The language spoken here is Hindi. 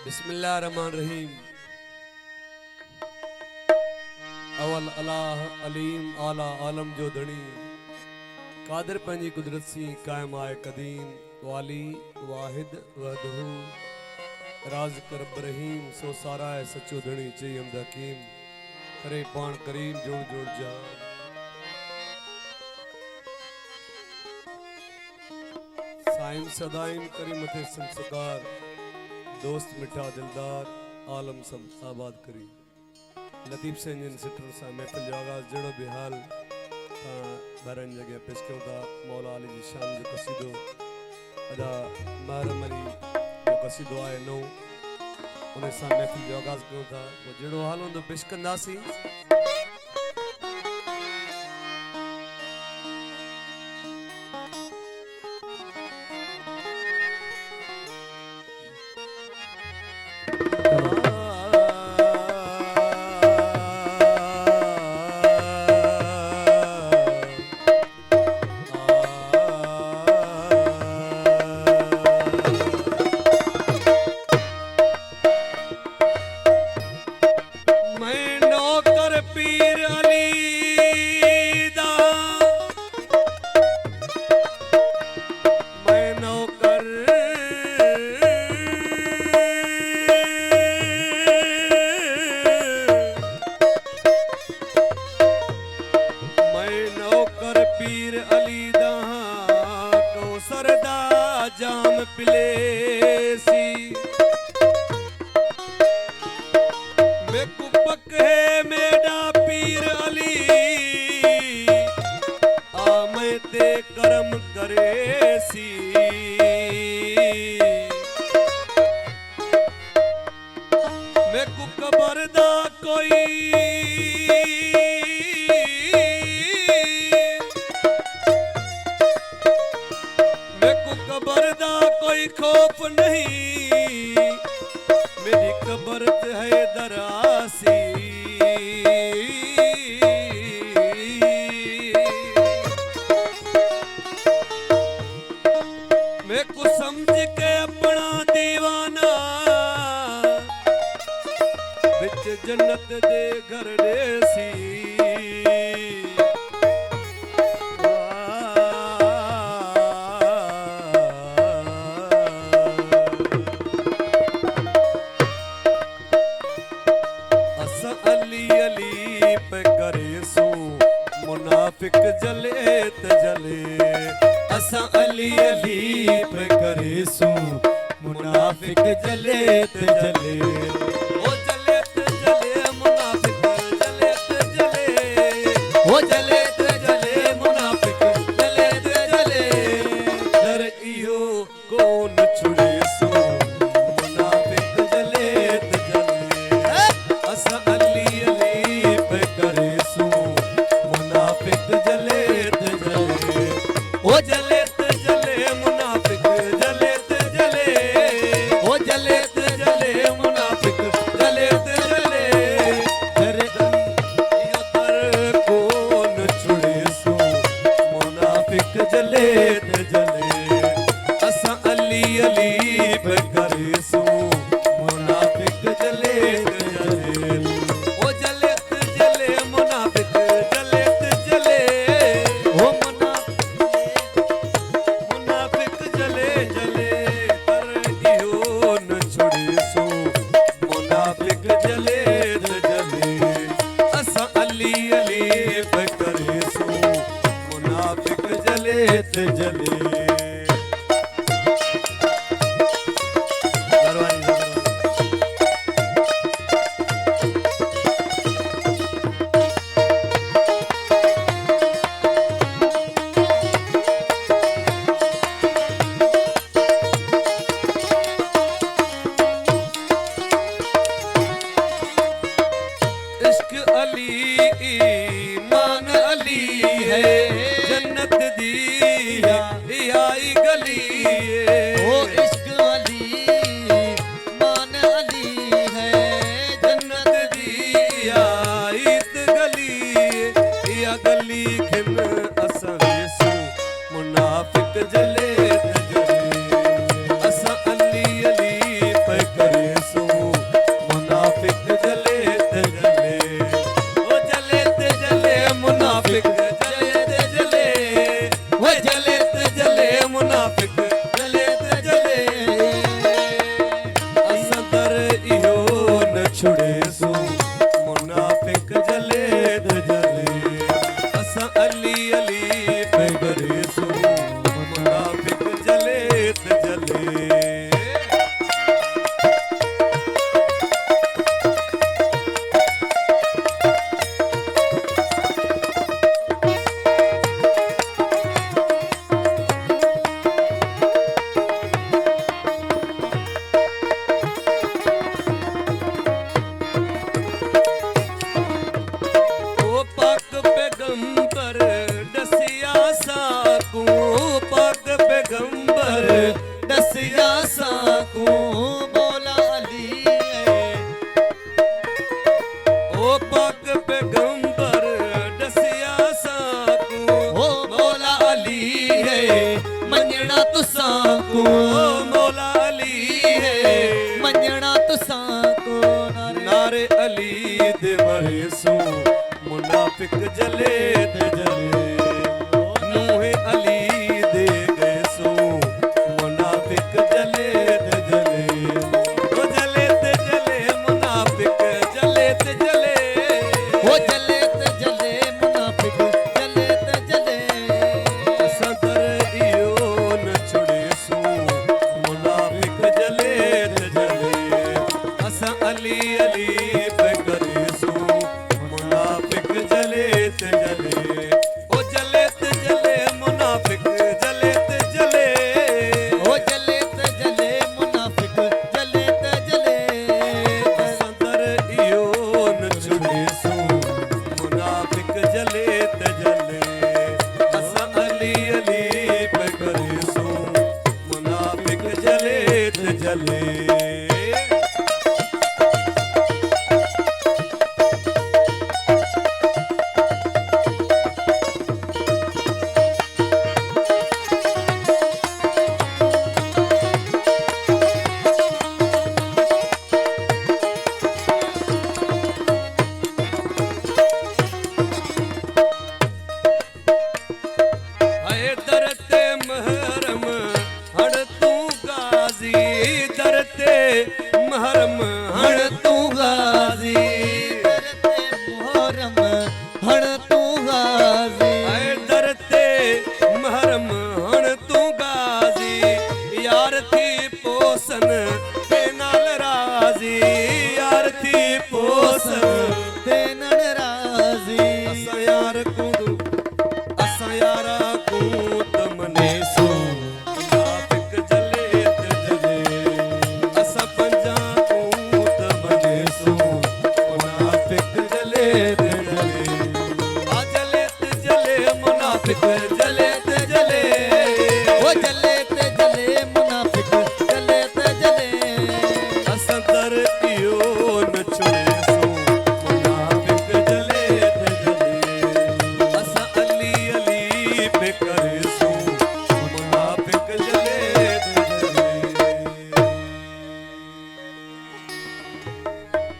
बिस्मिल्लाहिर्रहमानिर्रहीम। अवल अलाह अलीम आला आलम जो धनी कादिर पंजी कुदरत सी कायम आए कदीम वाली वाहिद वहदहू राज करब रहीम सो सारा है सचो धनी चई हमद हकीम करे पान करीम जोड़ जोड़ जा साइम सदाइम करी मथे संस्कार दोस्त मिठा दिलदार आलम सब आबाद करी लतीफ सिंह जिन सिटर सा महफिल जो आगाज जड़ो बिहाल भरन जगह पेश क्यों था मौला अली जी शान जो कसीदो अदा महरम अली जो कसीदो आए नो उन्हें सा महफिल जो आगाज क्यों था वो जड़ो हाल हों तो पेश कंदासी जाम पिलेसी मैं कुपक है मेरा पीर अली मैं ते करम करेसी मैं को कबरदा कोई कबरदा कोई खौफ नहीं मेरी कबर है दरासी मैं को समझ के अपना दीवाना बिच जन्नत दे घर देसी मुनाफिक जले त जले असा अली अली पे करे सू मुनाफिक जले त जले ओ जले त जले मुनाफिक जले त जले ओ जले त जले मुनाफिक जले त जले दर इयो कौन छुड़े सू मुनाफिक जले त जले असा अली अली पे करे सू जले ओ जले जले मुनाफिक जले जले ओ जले जले मुनाफिक जले जले तेरे दर कौन छुड़े सो मुनाफिक जले जले असा अली अली पे करे सो मुनाफिक जले जले ओ जले जले मुनाफिक जले जले ओ मुनाफिक जले जले पर इहो न छोड़े सो मुनाफिक जले जले असा अली अली पे करे सो मुनाफिक जले जले सू मुनाफिक जले ते जले नूहे अली दे गए सू मुनाफिक जले ते जले ओ जले ते जले मुनाफिक जले ते जले ओ जले ते जले मुनाफिक जले ते जले सदर इयो न छुड़े सू मुनाफिक जले ते जले असा अली अली पे करे सू मुनाफिक जले ते जले ओ जले ते जले मुनाफिक जले ते जले ओ जले ते जले मुनाफिक जले ते जले सदर इयो न छुड़े सू मुनाफिक जले ते जले असा अली अली पे करे सू मुनाफिक जले ते जले आए दरते महरम हड़ तू गाजी दरते महरम हड़ तू गाजी करते मुहर्रम हण तू गाजी आए दरते महरम हड़ तू गाजी यार थी पोसन ते नाल राजी यार थी पोसन ते नण राजी असा यार कुंदू असा यारा को तमने सू मुनाफिक जले ते जले असा पंजा को तमने सू मुनाफिक जले ते जले आ जले ते जले मुनाफिक